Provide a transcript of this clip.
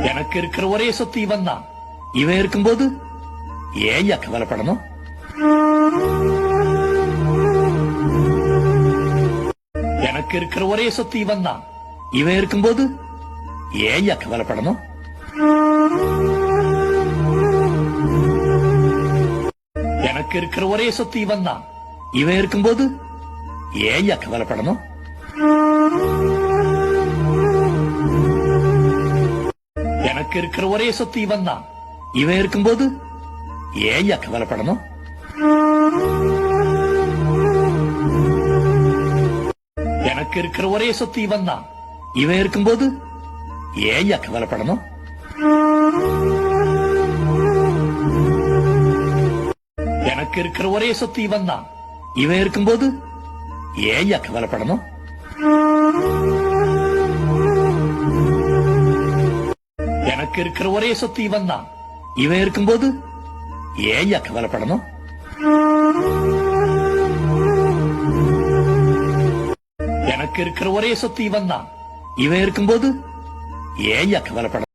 எனக்கு இருக்கிற ஒரே சொத்து இவன் தான். இவன் இருக்கும்போது ஏன் கவலைப்படணும்? எனக்கு இருக்கிற ஒரே சொத்து இவன் தான். இவன் இருக்கும்போது ஏன் கவலைப்படணும்? எனக்கு இருக்கிற ஒரே சொத்து இவன் தான். இவன் இருக்கும்போது ஏன் கவலைப்படணும்? எனக்கு இருக்கிற ஒரே சொத்து இவன் தான். இவன் இருக்கும்போது ஏன் கவலைப்படணும்? எனக்கு இருக்கிற ஒரே சொத்து இவன் தான். இவன் இருக்கும்போது ஏன் கவலைப்படணும்? எனக்கு இருக்கிற ஒரே சொத்து இவன் தான். இவன் இருக்கும்போது ஏன் கவலைப்படணும்? எனக்கு இருக்கிற ஒரே சொத்து இவன் தான். இவன் இருக்கும்போது ஏன் கவலைப்படணும்? எனக்கு இருக்கிற ஒரே சொத்து இவன் தான். இவன் இருக்கும்போது ஏன் கவலைப்படணும்?